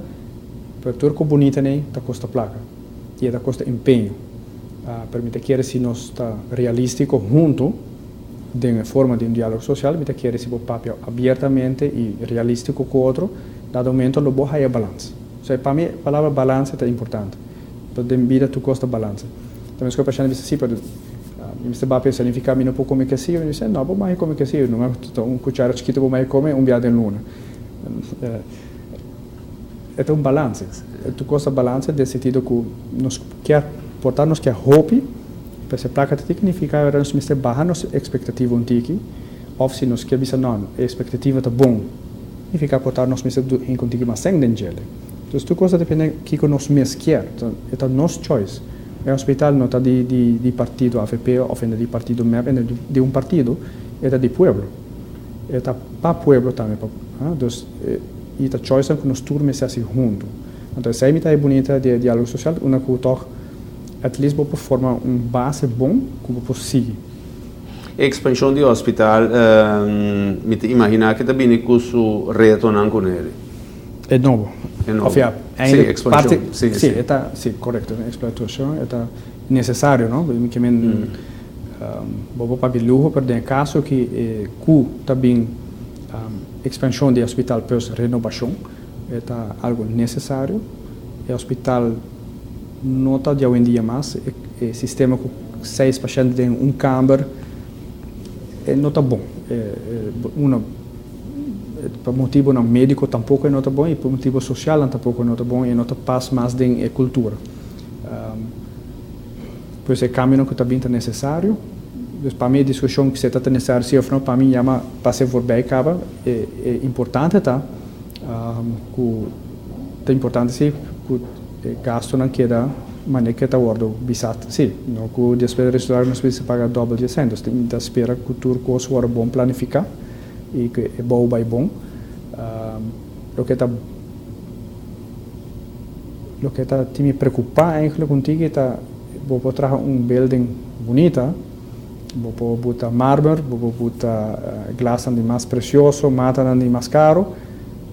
para tu que bonita nem tá custa placa e tá custa empenho. Permite que se nós está realístico junto de uma forma de diálogo social, permite que se o papel abertamente e realístico com o outro, dado momento lo boa é balança. Para mim, a palavra balança é importante. Para a vida, tu gosta de balança. Então, eu estou pensando assim, para Mr. Bape significa que não pode comer assim, eu disse, não, vou mais comer assim, não é cuchara chiquita, vou mais comer viado em luna. É um balança. Tu gosta de balança, no sentido que nós quer portar nos quer roupa, para ser placa significa que nós temos barra nossa expectativa um tiki, ou se nós quer dizer não, a expectativa está bom, significa portar nós temos em contigo mais sem dengele. Então, tu coisa depende que nós mesmos quer, então é nosso choice. É um hospital não está de partido AFP ou de partido MEP, é de um partido, é de pueblo. É para pueblo também. Então, e a choice é que nós turmos assim junto. Então, essa é bonita de diálogo social, uma que toca, at least por formar base bom que você seguir. A expansão do hospital, me imagina que também com o retorno com ele. É novo. Sim, expansão. Sim, correto. A exploração é necessário, não? Porque vou para o luxo, para o caso que também expansão do hospital para renovação é algo necessário. O hospital não está de hoje em dia mais, o sistema com 6 pacientes em câmara não está bom. Por motivo não médico tampouco não está bom e por motivo social tampouco não está bom e não está paz mais de cultura. Por esse caminho que também está necessário. Para mim a discussão que se está necessário se ou não para mim chama para ser por bem acaba é importante tá que é importante se que gasto não queda maneira que está ordo bisat sim não que depois do restaurante não se paga dobro de centos tem que esperar que o turco seja bom planificar e que é bom, lo que está me preocupa eigenlijk contigo é vou trazer building bonita, vou botar mármore, vou botar glass de mais precioso, mata de mais caro,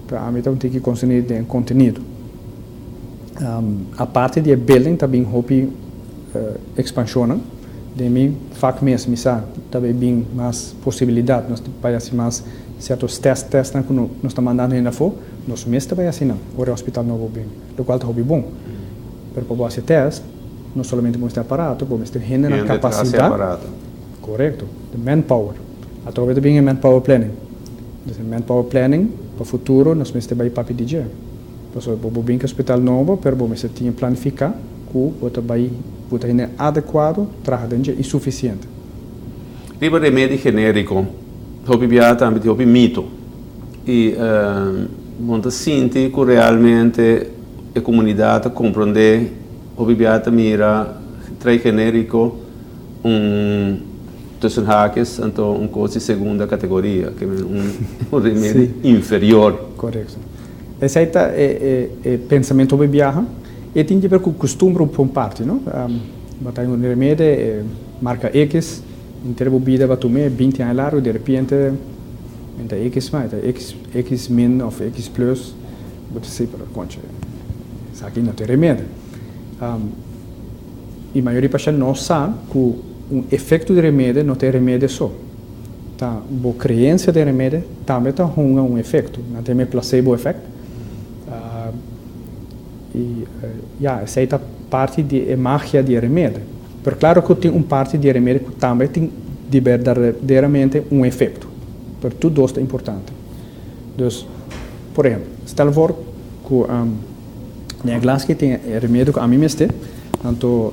para mim contigo conseguir conteúdo. A parte de building também hobby expansiona, de mim faz mesmo, também bem mais possibilidade, nós temos mais certos testes que nós estamos mandando ainda fora, nós mesmos também assim, o hospital novo bem, o qual é hobby bom, para fazer teste, não somente mostrar aparato, mas ter renda na capacidade, correto, de manpower, através de bem manpower planning, então manpower planning para o futuro nós mesmos também para DJ, porque o bem que o hospital novo, para você tinha planificar, que o trabalho é adequado, trabalho é suficiente. Riba remédio genérico, hobby biata ambiti hobby mito, e monta sinti que realmente a comunidade compreende hobby biata mira tre genérico tussen haakjes então coisa de segunda categoria, que é remédio inferior. Correto. Esse aí é pensamento hobby biata. E tem que ver com o costume por parte, não? Batai um remédio, marca X, inteira bebida vai tomar 20 anos largo, de repente, X mais, X min ou X plus, você sei para concha. Isso aqui não tem remédio. E a maioria das pessoas não sabe que o efeito de remédio não tem remédio só. Tá, a crença de remédio também tem um efeito, não tem placebo effect. Essa é a parte de magia de remédio. Mas claro que tem uma parte de remédio que também tem verdadeiramente um efeito. Para tudo isso é importante. Então, por exemplo, stel voor que na glass que tem remédio que a mim mesmo, então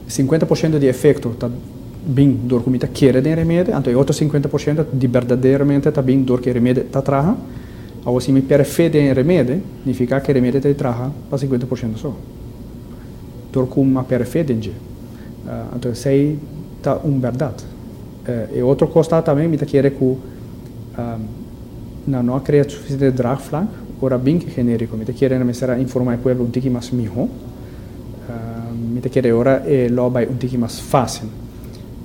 50% de efeito está bem do que me quer de remédio, então outro 50% de verdadeiramente está bem do que o remédio está trazendo. Ou se me perfeito em remédio, significa que o remédio te traga para 50% só. Então, como uma perfeita em então, isso aí está uma verdade. E outra coisa também, me quer que não cria suficiente drag flag, ora bem que genérico, me quer informar o povo um pouco mais melhor, me quer ora logo um pouco mais fácil.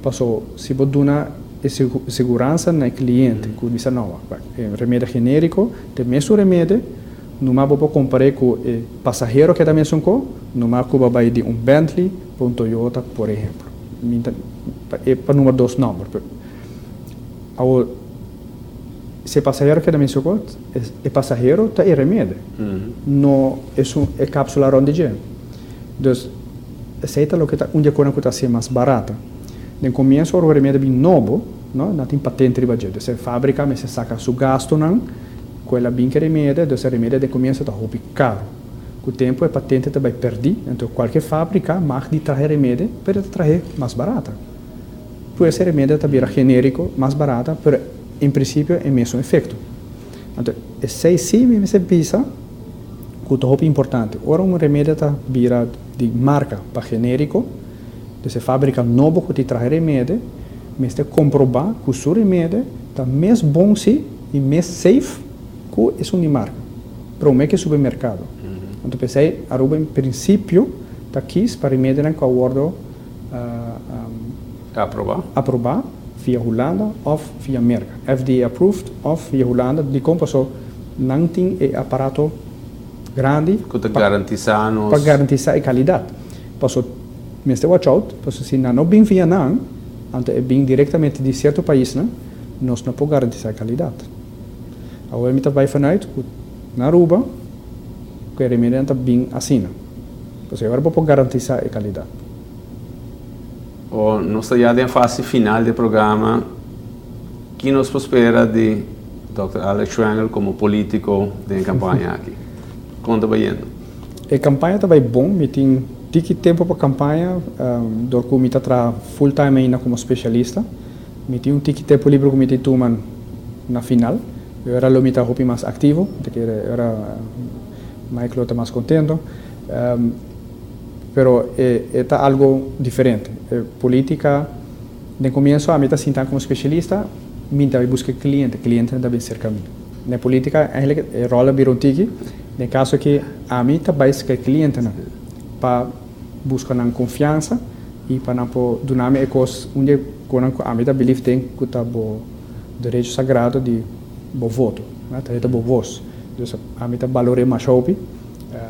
Passou, se você dá segurança no cliente, que diz não, remédio genérico, tem mesmo remédio, não é para comparar com o passageiro que também são com, não é para de Bentley, um Toyota, por exemplo. É para número 2 número. Se passageiro que também são com, é passageiro, tá é remédio. Não é cápsula onde é. Então, aceita o que está onde que está sendo mais barata. No começo, o remédio bem novo, não tem patente de budget. Você fábrica, mas você saca seu gasto, não, aquela bem que remédio, então esse remédio de começo está muito caro. Com o tempo, a patente também perdi, então qualquer fábrica mais de trazer remédio para trazer mais barata. Por esse remédio também era genérico, mais barata, mas em princípio é o mesmo efeito. Então, esse sim, você pensa que é muito importante. Ora, remédio está vira de marca para genérico, você fábrica novo que te traz remédio, mas te comprovar que o seu remédio está mais bom sim e mais safe que é uma marca. Para o que é supermercado. Então, pensei, Aruba, em princípio, está aqui para remédio que eu guardo aprovar via Holanda ou via América. FDA approved ou via Holanda, de compasso, não tem aparato grande para garantir a qualidade. Passou, mas te watch out, passou se não bem via não, então é bem diretamente de certo país, nós não podemos garantir a qualidade. Agora, me vai vanuit, na Aruba, que o remédio está bem assim. Então, agora podemos garantir a qualidade. Nós estamos já na fase final do programa. Que nos espera de Dr. Alex Schwengel como político de campanha aqui? Conta bem. A campanha está bem bom, me tem tempo para a campanha, do que me está full time ainda como especialista. Me tem tempo livre que me tem tomado na final. Eu era o mais ativo, porque era Michael está mais contento. Pero está algo diferente. Política, de começo, a mim está sentado como especialista, minta vai buscar cliente não bem cerca mim. Na política, eigenlijk rola birontiki, no caso que a mim também busca cliente para buscar na confiança e para não donar-me ecos onde quando a mim believe tem que tá bo direito sagrado de bo voto, né? Tá bo voz. Então a mim valore mais chope,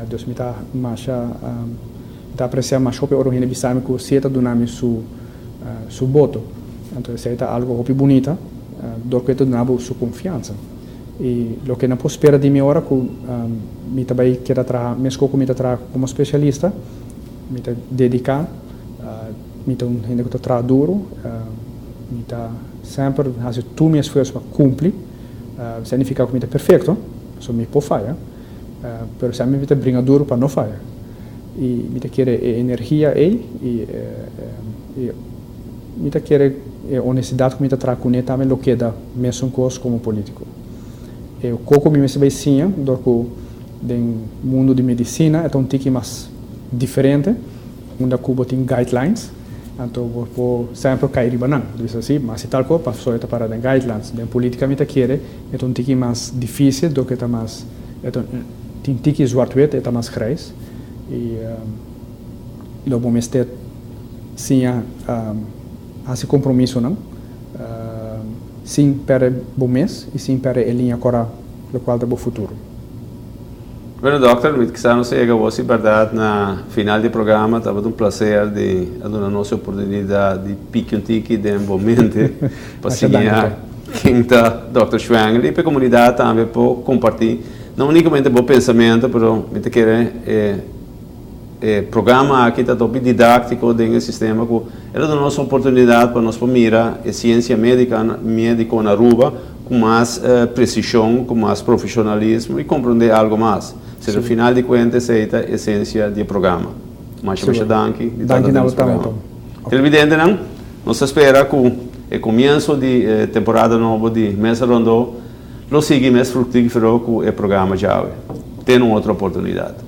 então me tá mais tá apreciar mais chope origine bisame que se tá donar-me su voto. Então se tá algo hopi bonita, do que tu donar su confiança. E o que não posso esperar de mim agora que me também quero trabalhar, mesmo que me trabalhar como especialista, me tá dedicar, me tá ainda que trabalhar duro, me tá sempre fazer tudo meu esforço para cumprir, significa que me tá perfeito, só me pode falhar, mas sempre me tá brincar duro para não falhar. E me tá querer energia e me tá querer honestidade que me tá trabalhar com ele também o que dá mesmo coisa como político. O coco me se sim, do mundo de medicina é um tique mais diferente, onde Cuba tem guidelines, então vou sempre cair em banana, diz assim, mas se tal coisa passou para as guidelines, de política me querer é um tique mais difícil do que está mais, tem tique zwart-wit, é mais grijs, e logo me ter sim esse compromisso não. Sim para o mês e sim para a linha agora, o qual é o futuro. Bueno, doctor, me quisamos chegar a você, verdade, na final do programa, estava um prazer de dar nossa oportunidade de pique um tique de momento para seguir quem está Dr. Schwangel e para a comunidade também para compartilhar, não unicamente o pensamento, mas me querer programa aqui está top didático dentro do sistema que ela dá nossa oportunidade para nós mirar a ciência médica na Aruba com mais precisão, com mais profissionalismo e compreender algo mais. No final de contas, essa é a essência do programa. Mas eu danke de tanto programa. Televidente, não? Nós espera que o começo de temporada nova de Mesa Rondô lo siga mais frutífero que o programa já tem outra oportunidade.